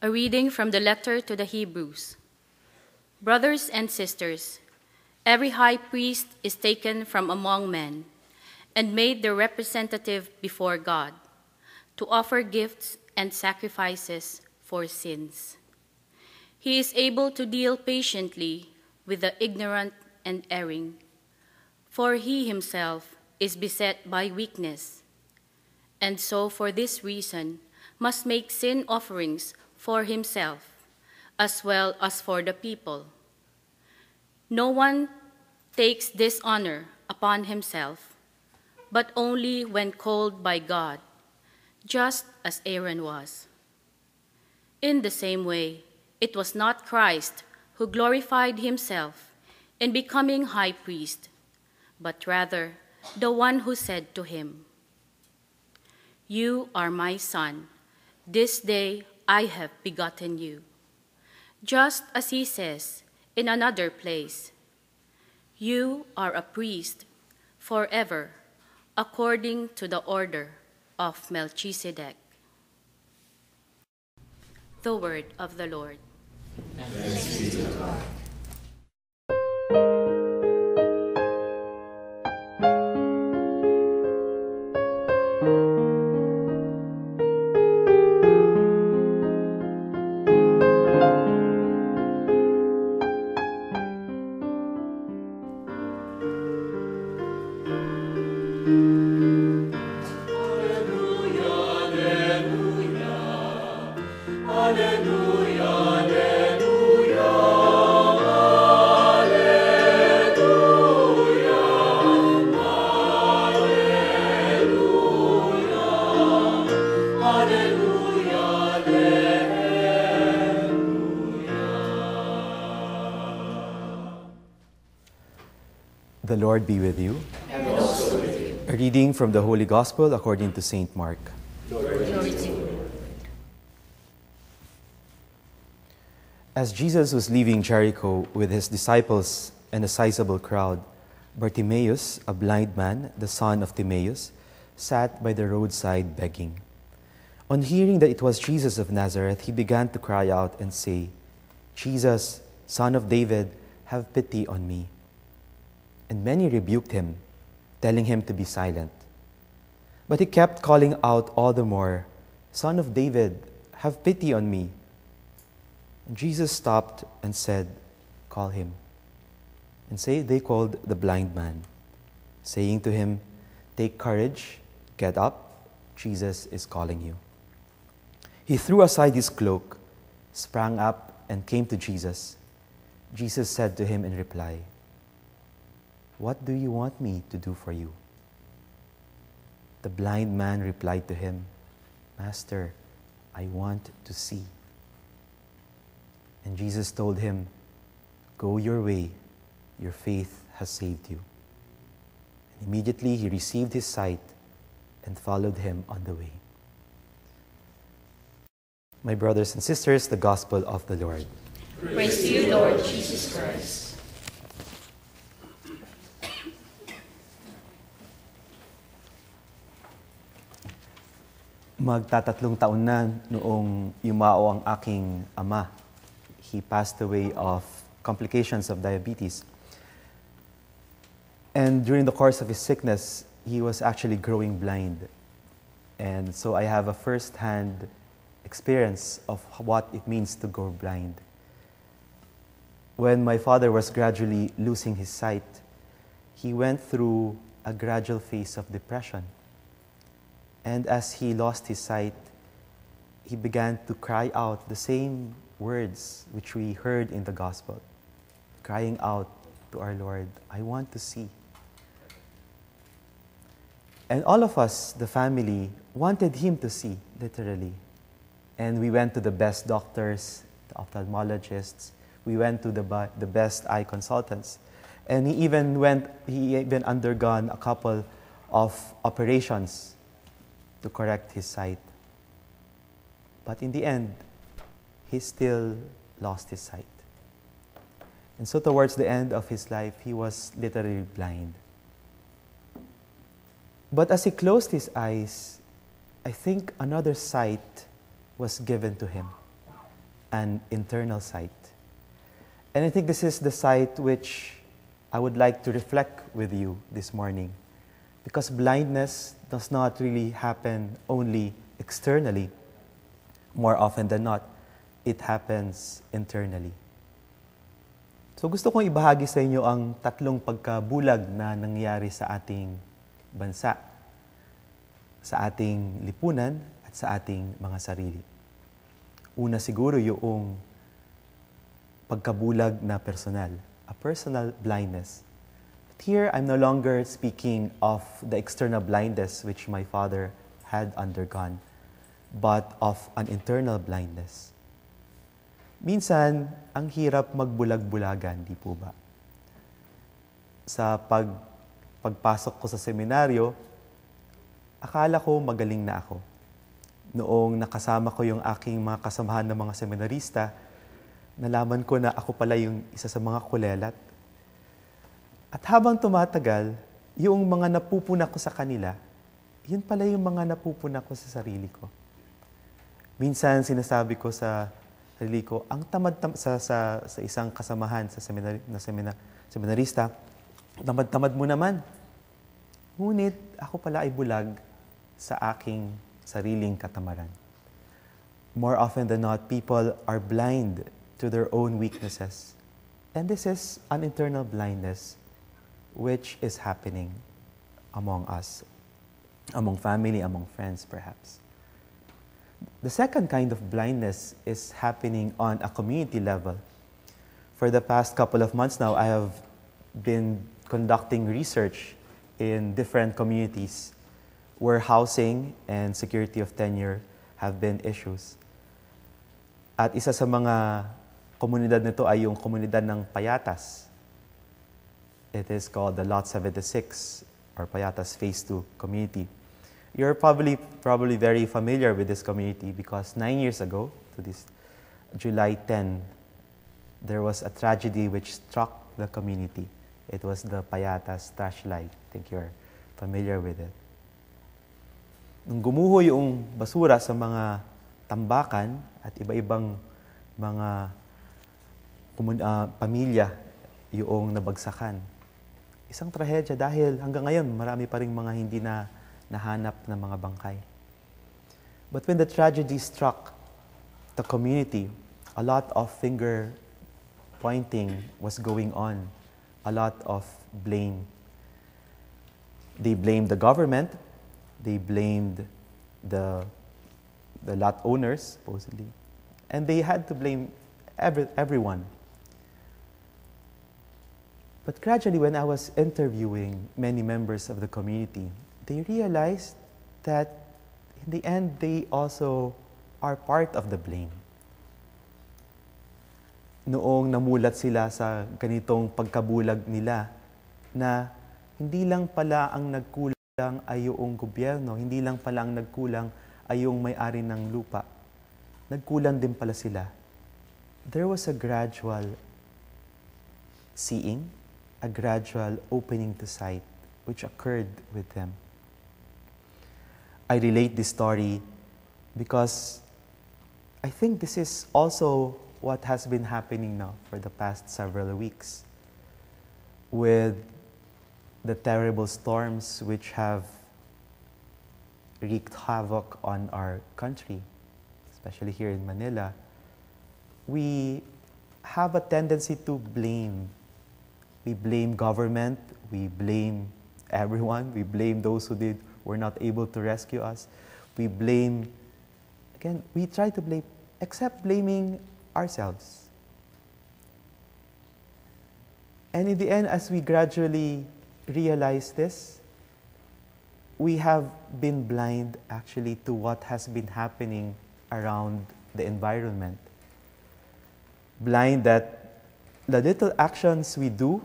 A reading from the letter to the Hebrews. Brothers and sisters, every high priest is taken from among men and made their representative before God to offer gifts and sacrifices for sins. He is able to deal patiently with the ignorant and erring, for he himself is beset by weakness, and so for this reason must make sin offerings for himself as well as for the people. No one takes this honor upon himself, but only when called by God, just as Aaron was. In the same way, it was not Christ who glorified himself in becoming high priest, but rather the one who said to him, "You are my son, this day I have begotten you." Just as he says in another place, "You are a priest forever, according to the order of Melchizedek." The word of the Lord. Thanks be to God. The Lord be with you. And also with you. A reading from the Holy Gospel according to St. Mark. Glory to you. As Jesus was leaving Jericho with his disciples and a sizable crowd, Bartimaeus, a blind man, the son of Timaeus, sat by the roadside begging. On hearing that it was Jesus of Nazareth, he began to cry out and say, "Jesus, Son of David, have pity on me." And many rebuked him, telling him to be silent. But he kept calling out all the more, "Son of David, have pity on me." And Jesus stopped and said, "Call him." And they called the blind man, saying to him, "Take courage, get up, Jesus is calling you." He threw aside his cloak, sprang up, and came to Jesus. Jesus said to him in reply, "What do you want me to do for you?" The blind man replied to him, "Master, I want to see." And Jesus told him, "Go your way, your faith has saved you." And immediately he received his sight and followed him on the way. My brothers and sisters, the Gospel of the Lord. Praise to you, Lord Jesus Christ. Magtatatlong taon na noong yumao ang aking ama. He passed away of complications of diabetes. And during the course of his sickness, he was actually growing blind. And so I have a first-hand experience of what it means to go blind. When my father was gradually losing his sight, he went through a gradual phase of depression. And as he lost his sight, he began to cry out the same words which we heard in the Gospel, crying out to our Lord, "I want to see." And all of us, the family, wanted him to see, literally. And we went to the best doctors, the ophthalmologists. We went to the best eye consultants. And he even undergone a couple of operations to correct his sight. But in the end, he still lost his sight. And so towards the end of his life, he was literally blind. But as he closed his eyes, I think another sight was given to him. an internal sight. And I think this is the sight which I would like to reflect with you this morning. Because blindness does not really happen only externally. More often than not, it happens internally. So gusto kong ibahagi sa inyo ang tatlong pagkabulag na nangyari sa ating bansa, sa ating lipunan, at sa ating mga sarili. Una siguro yung pagkabulag na personal, a personal blindness. But here, I'm no longer speaking of the external blindness which my father had undergone, but of an internal blindness. Minsan, ang hirap magbulag-bulagan, di po ba? Sa pagpasok ko sa seminaryo, akala ko magaling na ako. Noong nakasama ko yung aking mga kasamahan ng mga seminarista, nalaman ko na ako pala yung isa sa mga kulelat. At habang tumatagal, yung mga napupuna ko sa kanila, yun pala yung mga napupuna ko sa sarili ko. Minsan sinasabi ko sa sarili ko, ang sa isang kasamahan sa seminarista, tamad-tamad mo naman. Ngunit ako pala ay bulag sa aking sariling katamaran. More often than not, people are blind to their own weaknesses. And this is an internal blindness which is happening among us, among family, among friends perhaps. The second kind of blindness is happening on a community level. For the past couple of months now, I have been conducting research in different communities where housing and security of tenure have been issues. At isa sa mga komunidad nito ay yung komunidad ng Payatas. It is called the Lot 76 or Payatas Phase 2 community. You're probably very familiar with this community because 9 years ago, to this July 10, there was a tragedy which struck the community. It was the Payatas trash light. I think you're familiar with it. Nung gumuho yung basura sa mga tambakan at iba-ibang mga pamilya yung nabagsakan. Isang trahedya dahil hanggang ngayon marami pa ring mga hindi na nahanap na mga bangkay. But when the tragedy struck the community, a lot of finger pointing was going on, a lot of blame. They blamed the government, they blamed the lot owners, supposedly, and they had to blame everyone. But gradually, when I was interviewing many members of the community, they realized that in the end, they also are part of the blame. Noong namulat sila sa ganitong pagkabulag nila na hindi lang pala ang nagkulang ay yung gobyerno, hindi lang pala ang nagkulang ay yung may-ari ng lupa. Nagkulang din pala sila. There was a gradual seeing, a gradual opening to sight which occurred with them. I relate this story because I think this is also what has been happening now for the past several weeks with the terrible storms which have wreaked havoc on our country, especially here in Manila. We have a tendency to blame. We blame government, we blame everyone, we blame those who were not able to rescue us. We blame, again, we try to blame, except blaming ourselves. And in the end, as we gradually realize this, we have been blind actually to what has been happening around the environment. Blind that the little actions we do